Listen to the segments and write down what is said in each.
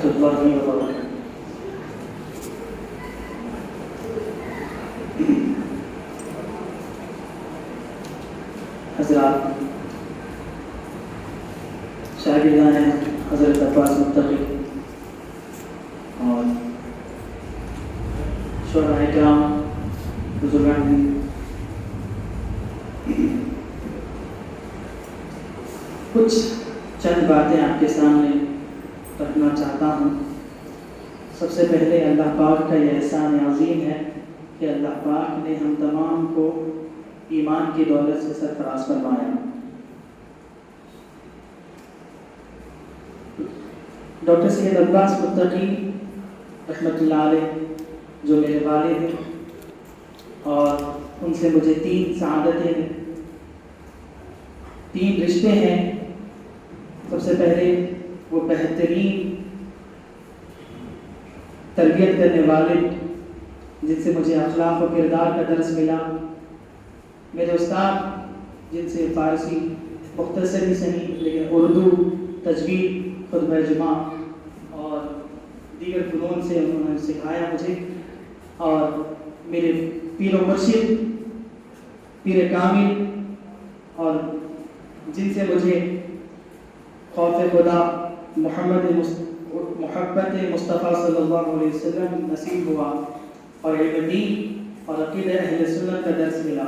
الله وبركاته. حضرات، شاگردان حضرت عباس متقی اور شعراء کرام، بزرگان دین، کچھ چند باتیں آپ کے سامنے رکھنا چاہتا ہوں۔ سب سے پہلے اللہ پاک کا یہ احسان عظیم ہے کہ اللہ پاک نے ہم تمام کو ایمان کی دولت سے سرفراز فرمایا۔ ڈاکٹر سید عباس متقی رحمۃ اللہ علیہ جو میرے والد ہیں اور ان سے مجھے 3 سعادتیں ہیں، 3 رشتے ہیں۔ سب سے پہلے وہ بہترین تربیت کرنے والد جن سے مجھے اخلاق و کردار کا درس ملا، میرے استاد جن سے فارسی مختصر ہی صحیح لیکن اردو، تجوید، خطبہ جمعہ اور دیگر فنون سے انہوں نے سکھایا مجھے، اور میرے پیر و مرشد، پیر کامل، اور جن سے مجھے خوف خدا، محبت مصطفیٰ صلی اللہ علیہ وسلم نصیب ہوا، اور علم دین اور عقیدہ اہل سنت کا درس ملا۔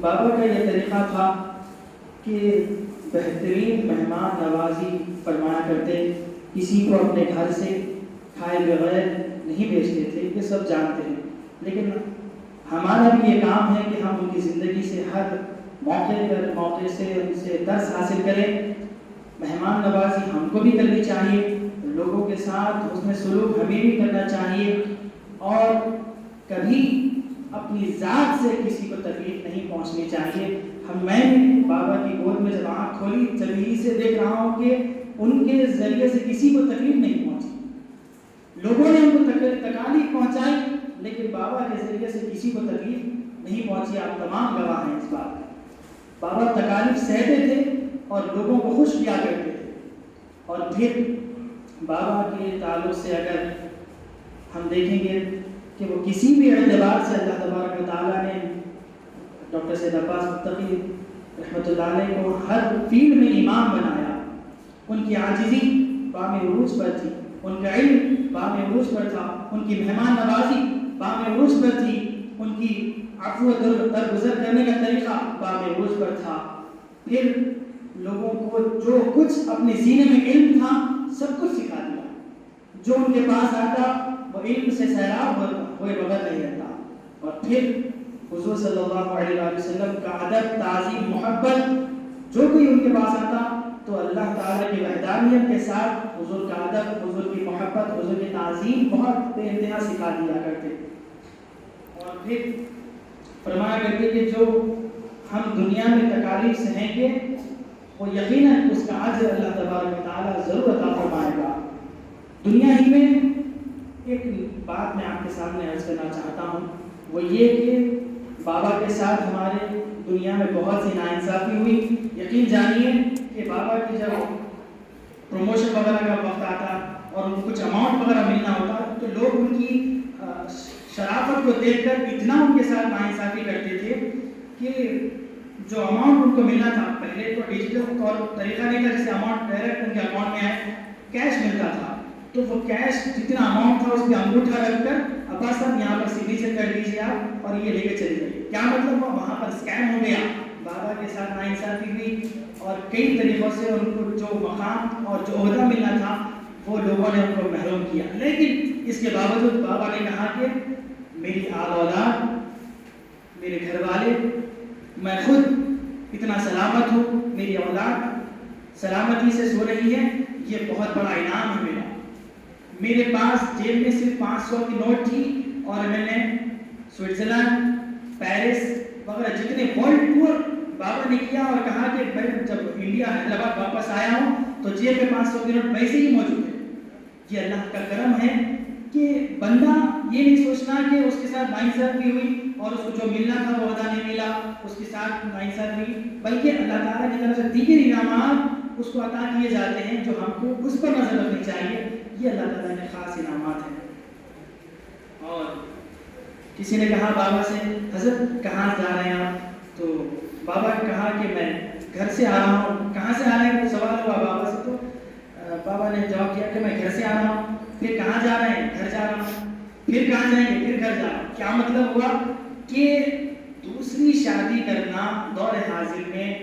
بابا کا یہ طریقہ تھا کہ بہترین مہمان نوازی فرمایا کرتے، کسی کو اپنے گھر سے کھائے بغیر نہیں بھیجتے تھے، یہ سب جانتے ہیں، لیکن ہمارا بھی یہ کام ہے کہ ہم ان کی زندگی سے ہر موقع سے ان سے درس حاصل کریں۔ مہمان نوازی ہم کو بھی کرنی چاہیے، لوگوں کے ساتھ حسن سلوک ہمیں بھی کرنا چاہیے، اور کبھی اپنی ذات سے کسی کو تکلیف نہیں پہنچنی چاہیے۔ میں بابا کی گود میں جب آنکھ کھولی تبھی سے دیکھ رہا ہوں کہ ان کے ذریعے سے کسی کو تکلیف نہیں پہنچی، لوگوں نے ان کو تکالیف پہنچائی لیکن بابا کے ذریعے سے کسی کو تکلیف نہیں پہنچی۔ آپ تمام گواہ ہیں اس بات میں۔ بابا تکالیف سہتے تھے اور لوگوں کو خوش کیا کرتے تھے۔ اور پھر بابا کے تعلق سے اگر ہم دیکھیں گے کہ وہ کسی بھی اعتبار سے اللہ تبارک و تعالیٰ نے ڈاکٹر سید عباس متقی رحمۃ اللہ علیہ کو ہر فیلڈ میں امام بنایا۔ ان کی عاجزی بام عروج پر تھی، ان کا علم بام عروج پر تھا، ان کی مہمان نوازی بام عروج پر تھی، ان کی عفو و درگزر کرنے کا طریقہ بام عروج پر تھا۔ پھر لوگوں کو جو کچھ اپنے سینے میں علم تھا سب کچھ سکھا دیا، جو ان کے پاس آتا وہ علم سے سیراب ہوئے بغیر نہیں رہتا۔ اور پھر حضور صلی اللہ علیہ وسلم کا ادب، تعظیم، محبت، جو کوئی ان کے پاس آتا تو اللہ تعالیٰ کی وحدانیت کے ساتھ حضور کا ادب، حضور کی محبت، حضور کی تعظیم بہت بے انتہا سکھا دیا کرتے۔ اور پھر فرمایا کرتے کہ جو ہم دنیا میں تکالیف سہیں گے وہ یقیناً اس کا اجر اللہ تبارک و تعالیٰ ضرور عطا فرمائے گا۔ دنیا ہی میں ایک بات میں آپ کے سامنے عرض کرنا چاہتا ہوں، وہ یہ کہ بابا کے ساتھ ہمارے دنیا میں بہت سی ناانصافی ہوئی۔ یقین جانیے کہ بابا کی جب پروموشن وغیرہ کا وقت آتا اور ان کو کچھ اماؤنٹ وغیرہ ملنا ہوتا تو لوگ ان کی شرافت کو دیکھ کر اتنا ان کے ساتھ ناانصافی کرتے تھے کہ جو اماؤنٹ ان کو ملنا تھا، پہلے تو ڈیجیٹل طریقہ نہیں تھا جسے اماؤنٹ ڈائریکٹ ان کے اکاؤنٹ میں آئے، کیش ملتا تھا، تو وہ کیش جتنا اماؤنٹ تھا اس پہ انگوٹھا رکھ کر عباس صاحب یہاں پر سگنیچر کر دیجیے آپ اور یہ لے کے چلے جائیے۔ کیا مطلب ہوا؟ وہاں پر اسکیم ہو گیا، بابا کے ساتھ ناانصافی ہوئی اور کئی طریقوں سے ان کو جو مقام اور جو عہدہ ملنا تھا وہ لوگوں نے ان کو محروم کیا۔ لیکن اس کے باوجود بابا نے کہا کہ میری آل اولاد، میرے گھر والے، میں خود اتنا سلامت ہوں، میری اولاد سلامتی سے سو رہی ہے، یہ بہت بڑا انعام ہے میرا۔ میرے پاس جیب میں صرف 500 کی نوٹ تھی اور میں نے سوئٹزرلینڈ، پیرس وغیرہ جتنے ورلڈ ٹور بابا نے کیا اور کہا کہ میں جب انڈیا حیدرآباد واپس آیا ہوں تو جیب میں 500 کی نوٹ ویسے ہی موجود ہے۔ یہ اللہ کا کرم ہے کہ بندہ یہ نہیں سوچنا کہ اس کے ساتھ ناانصافی ہوئی اور اس کو جو ملنا تھا وہ عہدہ نہیں ملا، اس کے ساتھ ناانصافی ہوئی، بلکہ اللہ تعالیٰ کی طرف سے دیگر انعامات اس کو عطا کیے جاتے ہیں جو ہم کو اس پر نظر رکھنی چاہیے. یہ اللہ تعالیٰ کے خاص انعامات ہیں. اور کسی نے کہا بابا سے حضرت کہاں جا رہے ہیں آپ؟ تو بابا نے کہا کہ میں گھر سے آ رہا ہوں. کہاں سے آ رہے ہیں؟ سوال ہوا بابا سے. تو بابا نے جواب دیا کہ میں گھر سے آ رہا ہوں. پھر کہاں جا رہے ہیں؟ گھر جا رہا ہوں. پھر کہاں جائیں گے؟ پھر گھر جا رہا ہوں. کیا مطلب ہوا کہ دوسری شادی کرنا دور حاضر میں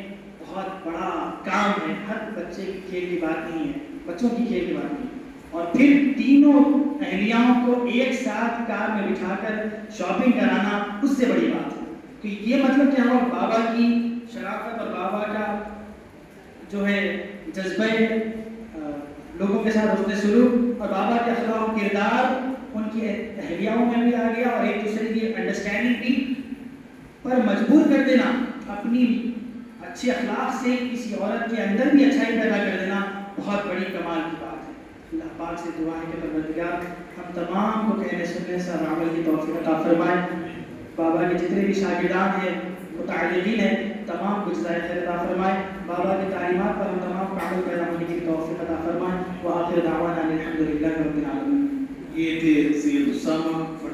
بہت بڑا کام ہے. ہر بچے کی کھیل کی بات نہیں ہے, بچوں کی کھیل کی بات نہیں. اور پھر تینوں اہلیاؤں کو ایک ساتھ کار میں بٹھا کر شاپنگ کرانا اس سے بڑی بات ہے. تو یہ مطلب کہ ہم بابا کی شرافت اور بابا کا جو ہے جذبہ لوگوں کے ساتھ حسن سلوک اور بابا کے اخلاق و کردار ان کی اہلیاؤں میں بھی آ گیا, اور ایک دوسرے کی انڈرسٹینڈنگ بھی پر مجبور کر دینا, اپنی اچھے اخلاق سے کسی عورت کے اندر بھی اچھائی پیدا کر دینا بہت بڑی کمال کی بات ہے. اللہ پاک سے دعا ہے کہ پروردگار ہم تمام کو کہنے سننے سے اور عمل کی توفیق عطا فرمائے. بابا کے جتنے بھی شاگردان ہیں, متعلقین ہیں, تمام کو جزائے خیر عطا فرمائے. بابا کی تعلیمات پر ہم تمام کو عمل پیدا ہونے کی توفیق عطا فرمائے. وآخر دعوانا الحمدللہ رب العالمین. یہ تھے سید اسامہ